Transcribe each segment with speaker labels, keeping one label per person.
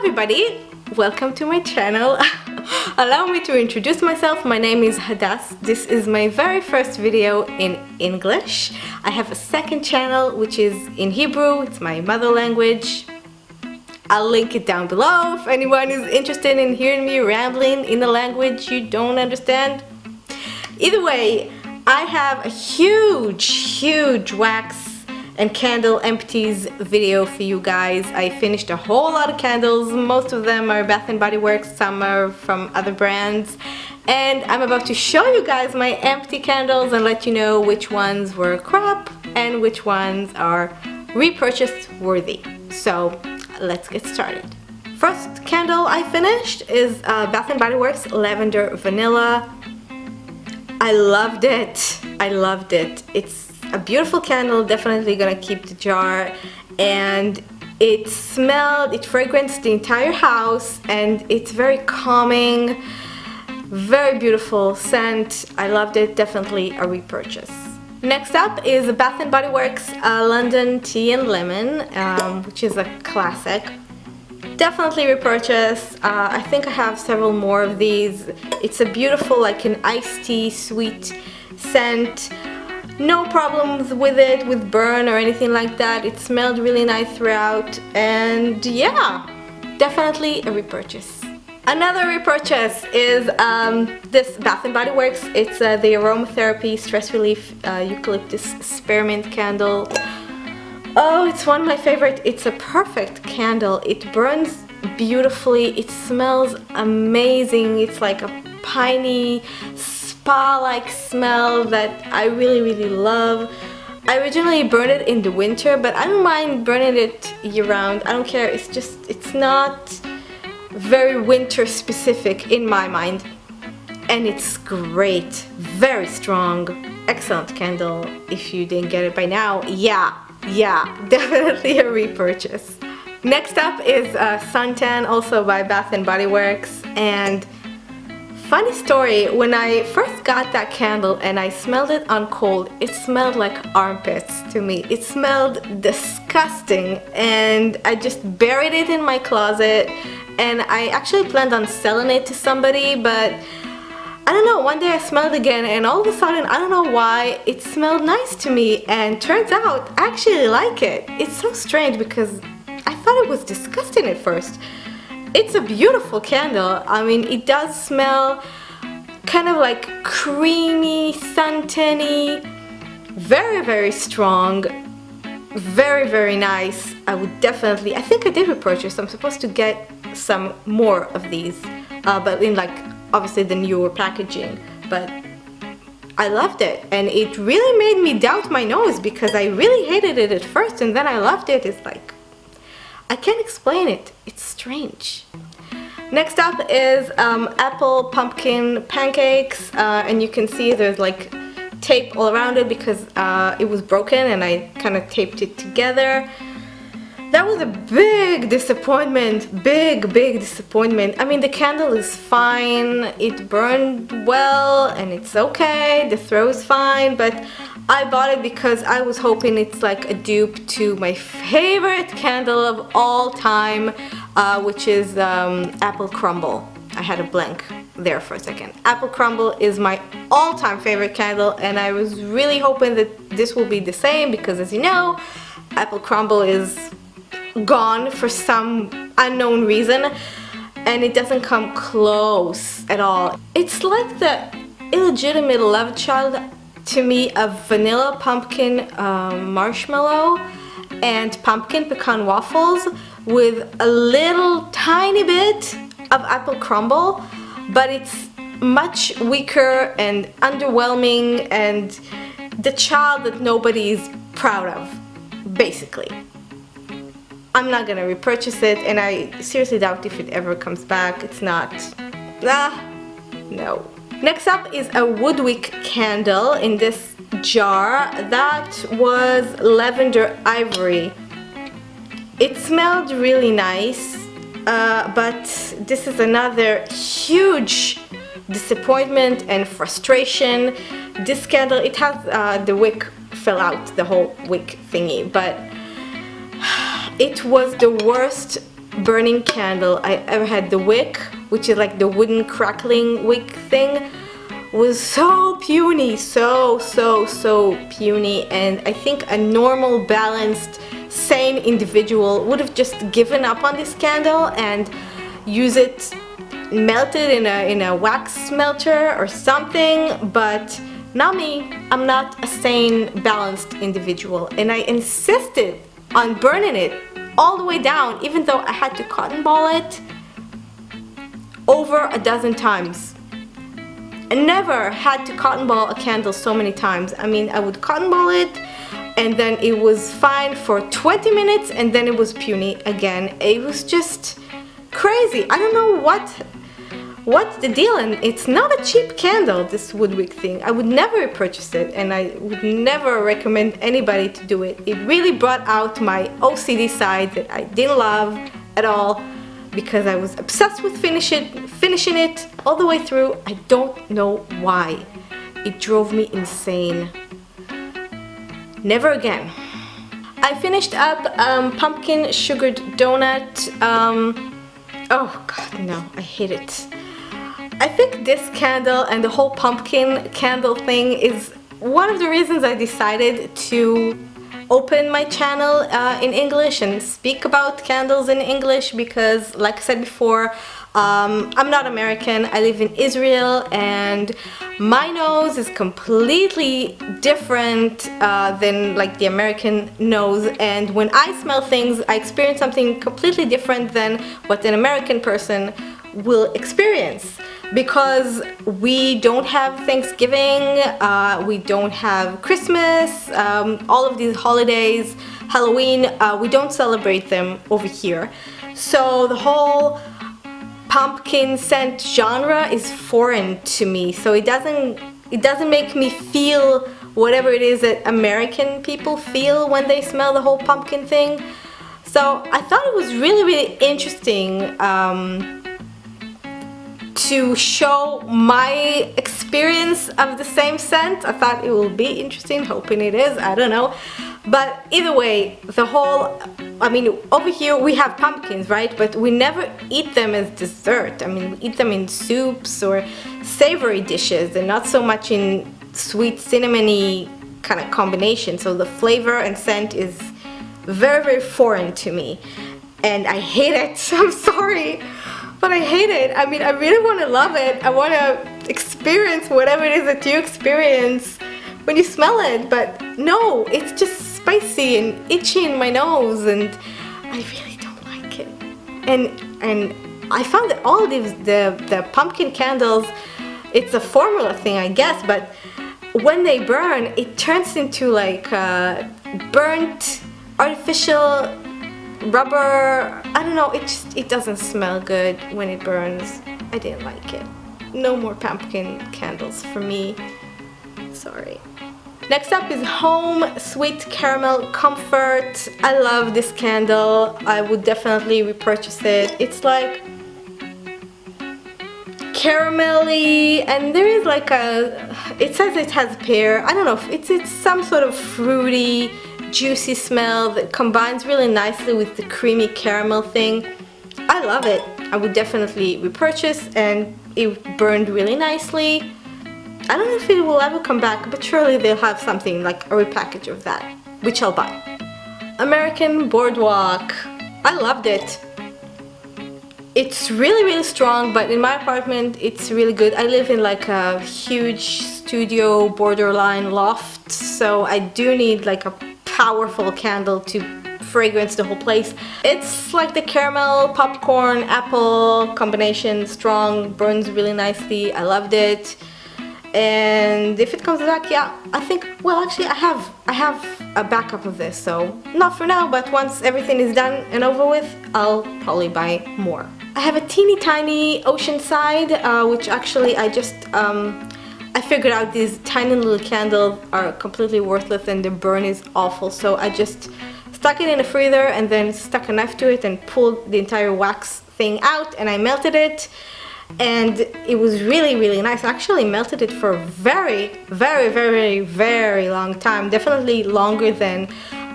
Speaker 1: everybody, welcome to my channel. Allow me to introduce myself. My name is Hadas. This is my very first video in English. I have a second channel which is in Hebrew. It's my mother language. I'll link it down below if anyone is interested in hearing me rambling in a language you don't understand. Either way, I have a huge wax and candle empties video for you guys. I finished a whole lot of candles. Most of them are Bath & Body Works, some are from other brands. And I'm about to show you guys my empty candles and let you know which ones were crap and which ones are repurchase worthy. So let's get started. First candle I finished is Bath & Body Works Lavender Vanilla. I loved it. I loved it. It's a beautiful candle, definitely gonna keep the jar, and it fragranced the entire house, and it's very calming, very beautiful scent. I loved it, definitely a repurchase. Next up is Bath & Body Works London Tea and Lemon, which is a classic. Definitely repurchase. I think I have several more of these. It's a beautiful, like an iced tea, sweet scent. No problems with it, with burn or anything like that. It smelled really nice throughout, and yeah, definitely a repurchase. Another repurchase is this Bath & Body Works. It's the Aromatherapy Stress Relief Eucalyptus Spearmint Candle. Oh, it's one of my favorite. It's a perfect candle. It burns beautifully. It smells amazing. It's like a piney, spa-like smell that I really love. I originally burned it in the winter, but I don't mind burning it year-round. I don't care. It's not very winter specific in my mind, and it's great. Very strong, excellent candle. If you didn't get it by now, yeah, definitely a repurchase. Next up is Suntan, also by Bath & Body Works, and funny story, when I first got that candle and I smelled it on cold, it smelled like armpits to me. It smelled disgusting, and I just buried it in my closet, and I actually planned on selling it to somebody, but I don't know, one day I smelled it again, and all of a sudden, I don't know why, it smelled nice to me, and turns out I actually like it. It's so strange because I thought it was disgusting at first. It's a beautiful candle. I mean, it does smell kind of like creamy, suntany, very strong, very nice. I would definitely, I think I did repurchase. I'm supposed to get some more of these, but in like obviously the newer packaging. But I loved it, and it really made me doubt my nose because I really hated it at first, and then I loved it. It's like, I can't explain it. It's strange. Next up is apple pumpkin pancakes, and you can see there's like tape all around it because it was broken, and I kind of taped it together. That was a big disappointment, big disappointment. I mean, the candle is fine, it burned well, and it's okay, the throw is fine, but I bought it because I was hoping it's like a dupe to my favorite candle of all time, which is Apple Crumble. I had a blank there for a second. Apple Crumble is my all-time favorite candle, and I was really hoping that this will be the same because, as you know, Apple Crumble is gone for some unknown reason, and it doesn't come close at all. It's like the illegitimate love child to me of vanilla pumpkin marshmallow and pumpkin pecan waffles with a little tiny bit of apple crumble, but it's much weaker and underwhelming, and the child that nobody is proud of, basically. I'm not gonna repurchase it, and I seriously doubt if it ever comes back. It's not, no. Next up is a wick candle in this jar. That was lavender ivory. It smelled really nice, but this is another huge disappointment and frustration. This candle, it has the wick fell out, the whole wick thingy, but it was the worst burning candle I ever had. The wick, which is like the wooden crackling wick thing, was so puny, so puny, and I think a normal, balanced, sane individual would have just given up on this candle and use it melted in a wax smelter or something, but not me. I'm not a sane, balanced individual, and I insisted on burning it all the way down, even though I had to cotton ball it over a dozen times. I never had to cotton ball a candle so many times. I mean, I would cotton ball it, and then it was fine for 20 minutes, and then it was puny again. It was just crazy. I don't know what's the deal, and it's not a cheap candle, this woodwick thing. I would never repurchase it, and I would never recommend anybody to do it. It really brought out my OCD side that I didn't love at all, because I was obsessed with finishing it all the way through. I don't know why. It drove me insane. Never again. I finished up pumpkin sugared donut. Oh god, no, I hate it. I think this candle and the whole pumpkin candle thing is one of the reasons I decided to open my channel in English and speak about candles in English, because like I said before, I'm not American. I live in Israel, and my nose is completely different than like the American nose, and when I smell things I experience something completely different than what an American person will experience, because we don't have Thanksgiving, we don't have Christmas, all of these holidays, Halloween, we don't celebrate them over here. So the whole pumpkin scent genre is foreign to me, so it doesn't make me feel whatever it is that American people feel when they smell the whole pumpkin thing. So I thought it was really interesting to show my experience of the same scent. I thought it will be interesting, hoping it is, I don't know. But either way, the whole, I mean, over here we have pumpkins, right? But we never eat them as dessert. I mean, we eat them in soups or savory dishes, and not so much in sweet cinnamony kind of combination. So the flavor and scent is very foreign to me, and I hate it. I'm sorry, but I hate it. I mean, I really want to love it. I want to experience whatever it is that you experience when you smell it, but no, it's just spicy and itchy in my nose, and I really don't like it. And I found that all these the pumpkin candles, it's a formula thing, I guess, but when they burn, it turns into like burnt artificial rubber. I don't know, it doesn't smell good when it burns. I didn't like it. No more pumpkin candles for me. Sorry. Next up is Home Sweet Caramel Comfort. I love this candle. I would definitely repurchase it. It's like caramelly, and there is like it says it has pear. I don't know, it's some sort of fruity, juicy smell that combines really nicely with the creamy caramel thing. I love it. I would definitely repurchase, and it burned really nicely. I don't know if it will ever come back, but surely they'll have something like a repackage of that, which I'll buy. American Boardwalk. I loved it. It's really strong, but in my apartment it's really good. I live in like a huge studio borderline loft, so I do need like a powerful candle to fragrance the whole place. It's like the caramel, popcorn, apple combination, strong, burns really nicely. I loved it. And if it comes back, yeah, I think, well, actually I have a backup of this, so not for now, but once everything is done and over with, I'll probably buy more. I have a teeny tiny Oceanside, which actually I just I figured out these tiny little candles are completely worthless and the burn is awful, so I just stuck it in the freezer and then stuck a knife to it and pulled the entire wax thing out, and I melted it. And it was really nice. I actually melted it for a very long time, definitely longer than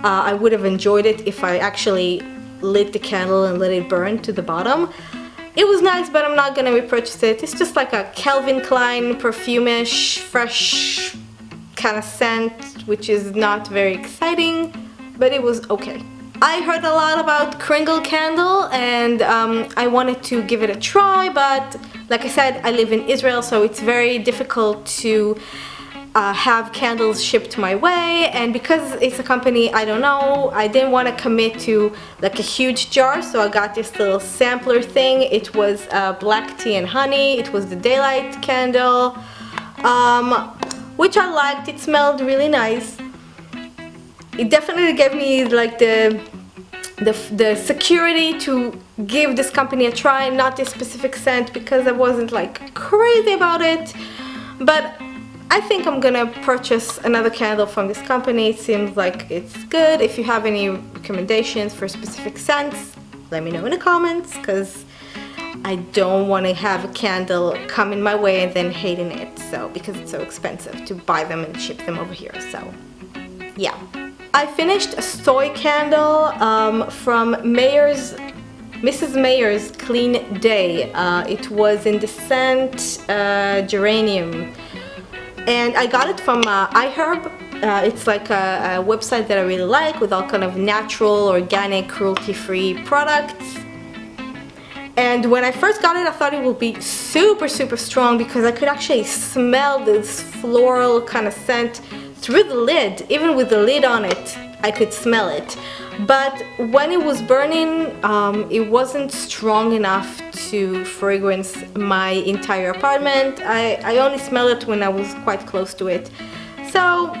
Speaker 1: I would have enjoyed it if I actually lit the candle and let it burn to the bottom. It was nice, but I'm not gonna repurchase it. It's just like a Calvin Klein perfume-ish, fresh kind of scent, which is not very exciting, but it was okay. I heard a lot about Crumble candle, and I wanted to give it a try, but like I said, I live in Israel, so it's very difficult to have candles shipped my way, and because it's a company I don't know, I didn't want to commit to like a huge jar, so I got this little sampler thing. It was black tea and honey. It was the daylight candle, which I liked. It smelled really nice. It definitely gave me like the security to give this company a try, not this specific scent, because I wasn't like crazy about it, but I think I'm gonna purchase another candle from this company. It seems like it's good. If you have any recommendations for specific scents, let me know in the comments, because I don't want to have a candle come in my way and then hating it, so because it's so expensive to buy them and ship them over here. So yeah, I finished a soy candle from Mrs. Mayer's Clean Day. It was in the scent Geranium. And I got it from Iherb. It's like a website that I really like, with all kind of natural, organic, cruelty-free products. And when I first got it, I thought it would be super strong, because I could actually smell this floral kind of scent through the lid. Even with the lid on it, I could smell it. But when it was burning, it wasn't strong enough to fragrance my entire apartment. I only smelled it when I was quite close to it. So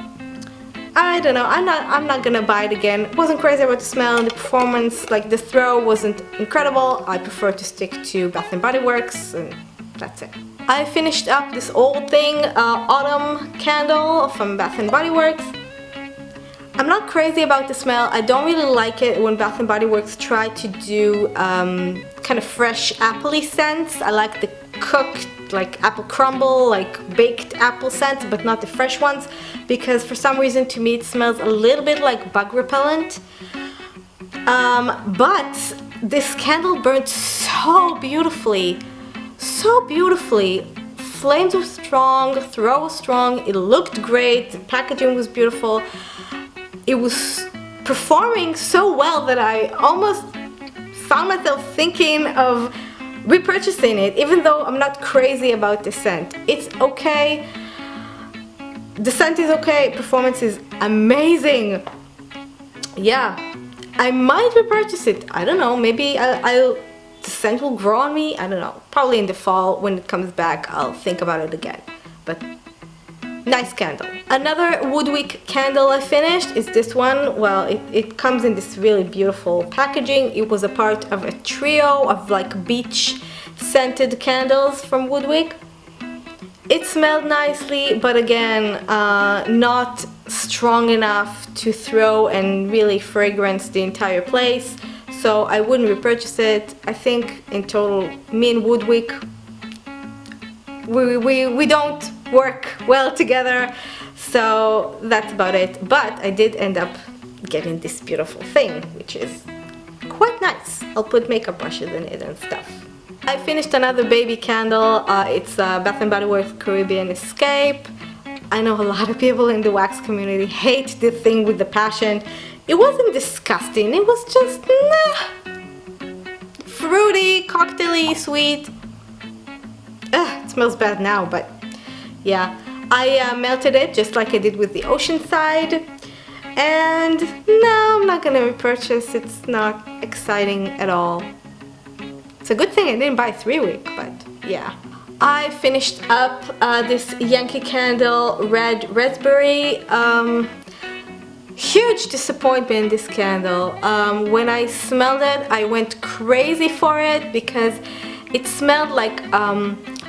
Speaker 1: I don't know, I'm not gonna buy it again. Wasn't crazy about the smell and the performance, like the throw wasn't incredible. I prefer to stick to Bath & Body Works, and that's it. I finished up this old thing, autumn candle from Bath & Body Works. I'm not crazy about the smell. I don't really like it when Bath & Body Works try to do kind of fresh appley scents. I like the cooked, like apple crumble, like baked apple scents, but not the fresh ones, because for some reason to me it smells a little bit like bug repellent. But this candle burned so beautifully, so beautifully. Flames were strong, throw was strong, it looked great, the packaging was beautiful. It was performing so well that I almost found myself thinking of repurchasing it, even though I'm not crazy about the scent. It's okay. The scent is okay, performance is amazing. Yeah, I might repurchase it. I don't know, maybe the scent will grow on me. I don't know. Probably in the fall when it comes back, I'll think about it again. But nice candle. Another wood wick candle I finished is this one. Well, it comes in this really beautiful packaging. It was a part of a trio of like beach scented candles from Wood Wick. It smelled nicely, but again, not strong enough to throw and really fragrance the entire place. So I wouldn't repurchase it. I think in total, me and Wood Wick, we don't work well together, so that's about it. But I did end up getting this beautiful thing, which is quite nice. I'll put makeup brushes in it and stuff. I finished another baby candle. It's Bath & Body Works Caribbean Escape. I know a lot of people in the wax community hate this thing with the passion. It wasn't disgusting, it was just fruity, cocktaily, sweet. It smells bad now, but yeah. I melted it just like I did with the Oceanside, and no, I'm not gonna repurchase. It's not exciting at all. It's a good thing I didn't buy 3 wick, but yeah. I finished up this Yankee Candle Red Raspberry. Huge disappointment in this candle. When I smelled it, I went crazy for it because it smelled like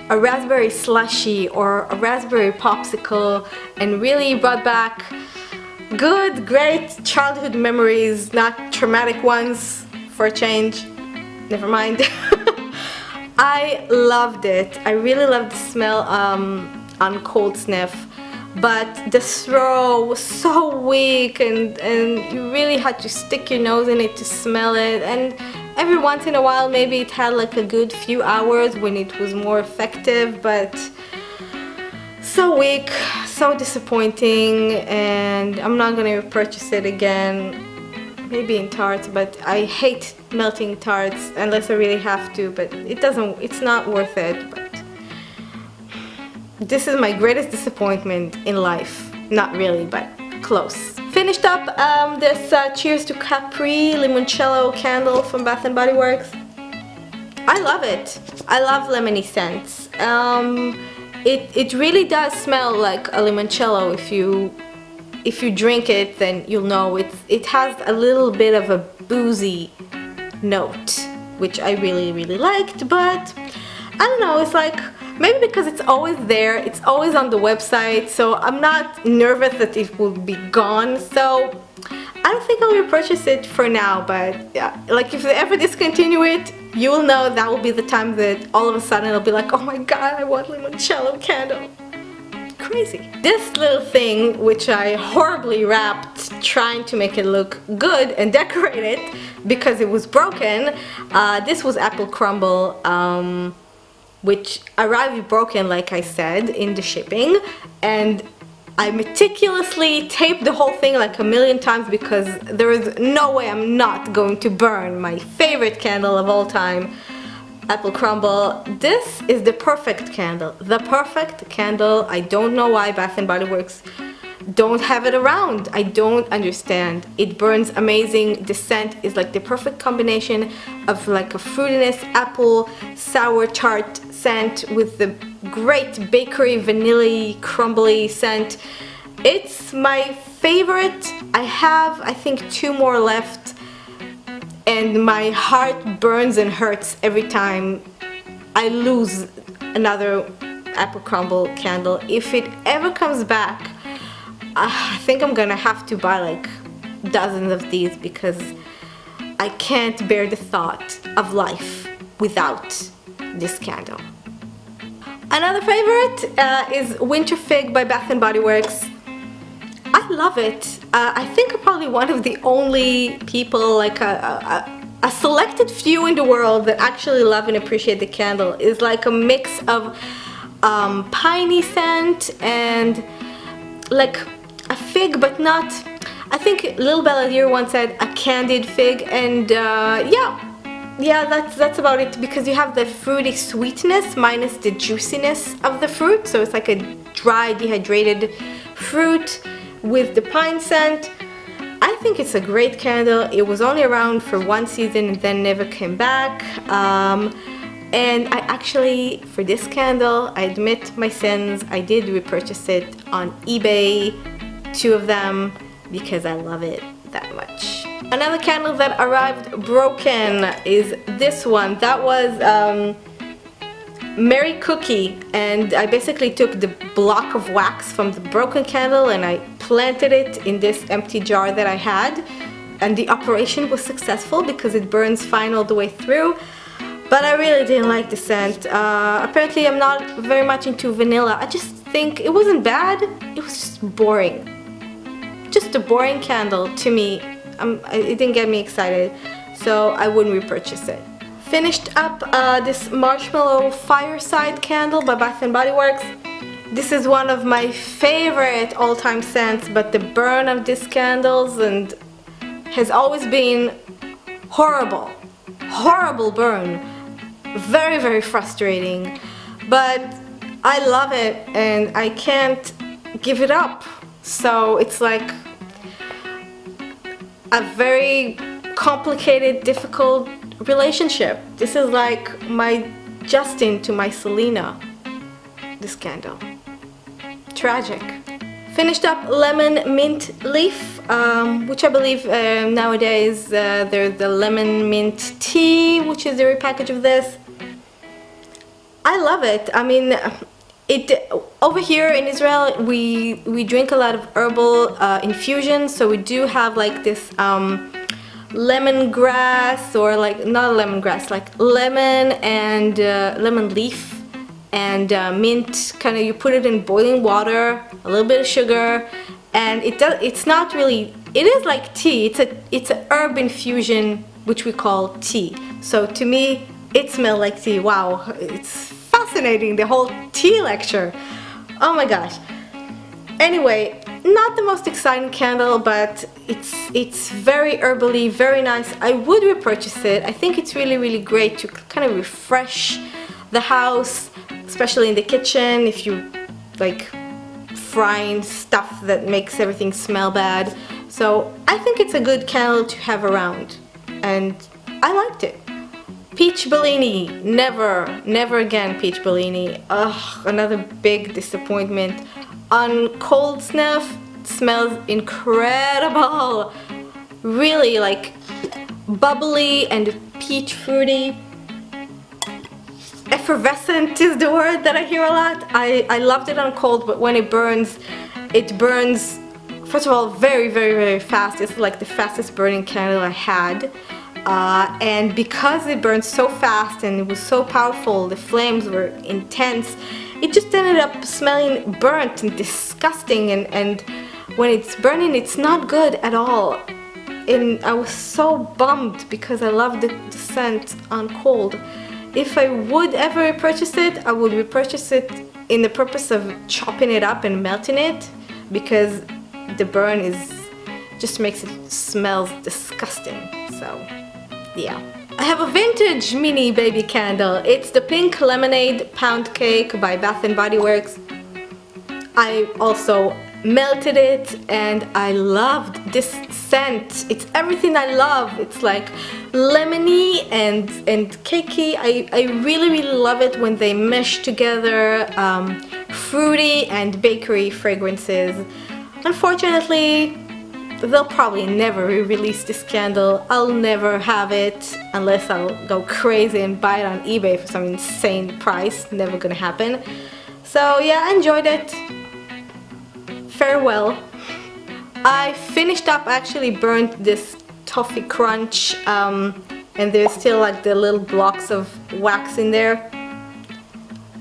Speaker 1: a raspberry slushy or a raspberry popsicle, and really brought back good, great childhood memories, not traumatic ones for a change. Never mind. I loved it. I really loved the smell on cold sniff, but the throw was so weak, and you really had to stick your nose in it to smell it, and every once in a while maybe it had like a good few hours when it was more effective, but so weak, so disappointing, and I'm not gonna repurchase it again. Maybe in tarts, but I hate melting tarts unless I really have to, but it's not worth it. But this is my greatest disappointment in life. Not really, but close. Finished up this Cheers to Capri Limoncello candle from Bath & Body Works. I love it. I love lemony scents. It really does smell like a limoncello. If you drink it, then you'll know it has a little bit of a boozy note, which I really liked, but I don't know, it's like maybe because it's always there, it's always on the website, so I'm not nervous that it will be gone, so I don't think I'll repurchase it for now. But yeah, like if they ever discontinue it, you will know that will be the time that all of a sudden it'll be like, oh my god, I want limoncello candle. Crazy. This little thing, which I horribly wrapped trying to make it look good and decorate it because it was broken, this was apple crumble, which arrived broken, like I said, in the shipping, and I meticulously taped the whole thing like a million times because there is no way I'm not going to burn my favorite candle of all time, apple crumble. This is the perfect candle. The perfect candle. I don't know why Bath & Body Works don't have it around. I don't understand. It burns amazing. The scent is like the perfect combination of like a fruitiness, apple, sour tart scent with the great bakery vanilla crumbly scent. It's my favorite. I have, I think, 2 more left, and my heart burns and hurts every time I lose another apple crumble candle. If it ever comes back, I think I'm gonna have to buy like dozens of these because I can't bear the thought of life without this candle. Another favorite is Winter Fig by Bath & Body Works. I love it. I think I'm probably one of the only people, like a selected few in the world, that actually love and appreciate the candle. It's like a mix of piney scent and like a fig, but not, I think Lil Belladier once said a candied fig, and yeah, that's about it, because you have the fruity sweetness minus the juiciness of the fruit, so it's like a dry, dehydrated fruit with the pine scent. I think it's a great candle. It was only around for 1 season and then never came back. And I actually, for this candle, I admit my sins, I did repurchase it on eBay, 2 of them, because I love it that much. Another candle that arrived broken is this one. That was Merry Cookie, and I basically took the block of wax from the broken candle and I planted it in this empty jar that I had, and the operation was successful because it burns fine all the way through, but I really didn't like the scent. Apparently I'm not very much into vanilla. I just think it wasn't bad, it was just boring. Just a boring candle to me. It didn't get me excited, so I wouldn't repurchase it. Finished up this Marshmallow Fireside candle by Bath & Body Works. This is one of my favorite all-time scents, but the burn of these candles and has always been horrible. Horrible burn. Very, very frustrating. But I love it and I can't give it up. So it's like a very complicated, difficult relationship. This is like my Justin to my Selena, this candle. Tragic. Finished up Lemon Mint Leaf, which I believe nowadays there's the Lemon Mint Tea, which is the repackage of this. I love it. I mean, over here in Israel we drink a lot of herbal infusions, so we do have like this lemongrass, or like not lemongrass, like lemon and lemon leaf and mint. Kind of, you put it in boiling water, a little bit of sugar, and it's not really, it is like tea. It's a herb infusion, which we call tea. So to me, it smelled like tea. Wow, it's fascinating, the whole tea lecture. Oh my gosh. Anyway, not the most exciting candle, but it's very herbally, very nice. I would repurchase it. I think it's really great to kind of refresh the house, especially in the kitchen, if you like frying stuff that makes everything smell bad. So I think it's a good candle to have around, and I liked it. Peach Bellini, never again peach Bellini. Ugh, another big disappointment. On cold snuff, it smells incredible. Really like bubbly and peach fruity. Effervescent is the word that I hear a lot. I loved it on cold, but when it burns, first of all, very fast. It's like the fastest burning candle I had. And because it burned so fast and it was so powerful, the flames were intense, it just ended up smelling burnt and disgusting, and when it's burning, it's not good at all. And I was so bummed because I loved the scent on cold. If I would ever repurchase it, I would repurchase it in the purpose of chopping it up and melting it, because the burn just makes it smells disgusting. So yeah. I have a vintage mini baby candle. It's the Pink Lemonade Pound Cake by Bath & Body Works. I also melted it and I loved this scent. It's everything I love. It's like lemony and cakey. I really love it when they mesh together fruity and bakery fragrances. Unfortunately, they'll probably never re-release this candle. I'll never have it unless I'll go crazy and buy it on eBay for some insane price. Never gonna happen. So yeah, I enjoyed it. Farewell. I finished up, actually burnt this toffee crunch, and there's still like the little blocks of wax in there.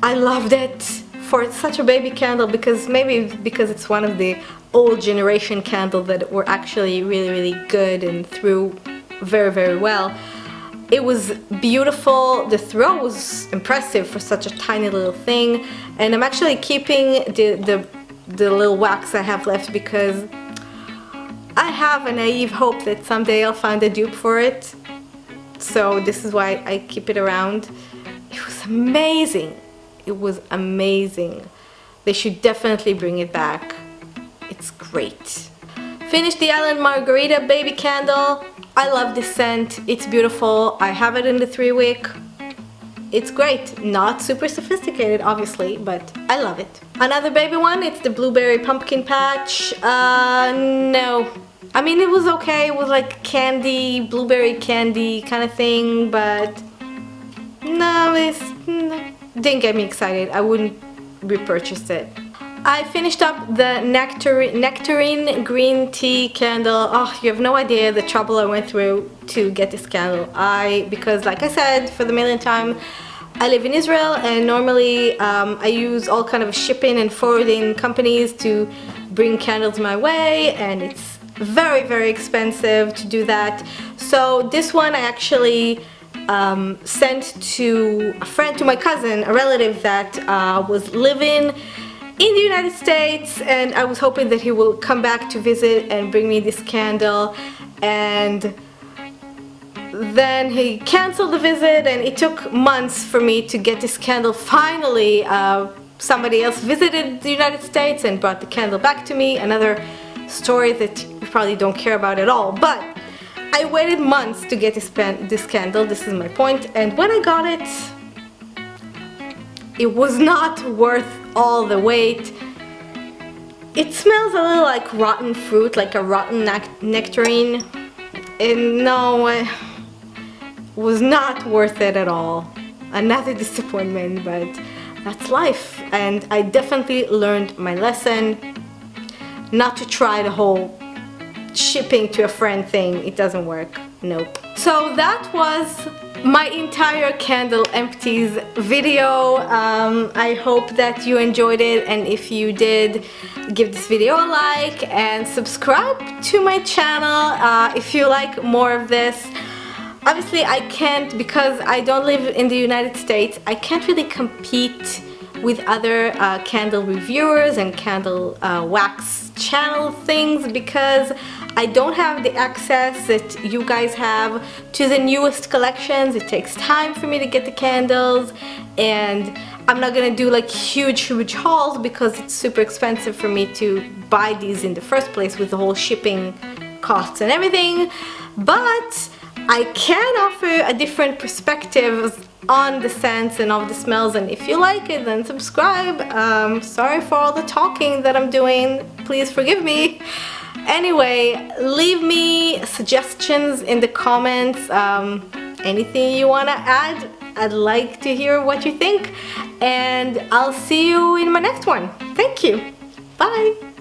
Speaker 1: I loved it for such a baby candle, because maybe because it's one of the old generation candles that were actually really good and threw very well. It was beautiful. The throw was impressive for such a tiny little thing, and I'm actually keeping the little wax I have left because I have a naive hope that someday I'll find a dupe for it. So this is why I keep it around. It was amazing. It was amazing. They should definitely bring it back. It's great. Finished the Island Margarita baby candle. I love this scent. It's beautiful. I have it in the 3-wick. It's great. Not super sophisticated, obviously, but I love it. Another baby one, it's the Blueberry Pumpkin Patch. No. I mean, it was okay. It was like candy, blueberry candy kind of thing, but no, it didn't get me excited. I wouldn't repurchase it. I finished up the nectarine green tea candle. Oh, you have no idea the trouble I went through to get this candle. Because like I said for the millionth time, I live in Israel, and normally I use all kind of shipping and forwarding companies to bring candles my way, and it's very expensive to do that. So this one I actually sent to a friend, to my cousin, a relative that was living in the United States, and I was hoping that he will come back to visit and bring me this candle, and then he canceled the visit, and it took months for me to get this candle. Finally, somebody else visited the United States and brought the candle back to me. Another story that you probably don't care about at all, but I waited months to get this candle. This is my point. And when I got it, it was not worth all the wait. It smells a little like rotten fruit, like a rotten nectarine, and no, it was not worth it at all. Another disappointment, but that's life, and I definitely learned my lesson not to try the whole shipping to a friend thing. It doesn't work. Nope. So that was my entire candle empties video. I hope that you enjoyed it, and if you did, give this video a like and subscribe to my channel if you like more of this. Obviously I can't, because I don't live in the United States, I can't really compete with other candle reviewers and candle wax channel things, because I don't have the access that you guys have to the newest collections. It takes time for me to get the candles, and I'm not gonna do like huge hauls because it's super expensive for me to buy these in the first place with the whole shipping costs and everything. But I can offer a different perspective on the scents and of the smells, and if you like it, then subscribe. Sorry for all the talking that I'm doing, please forgive me. Anyway, leave me suggestions in the comments, anything you want to add. I'd like to hear what you think, and I'll see you in my next one. Thank you. Bye.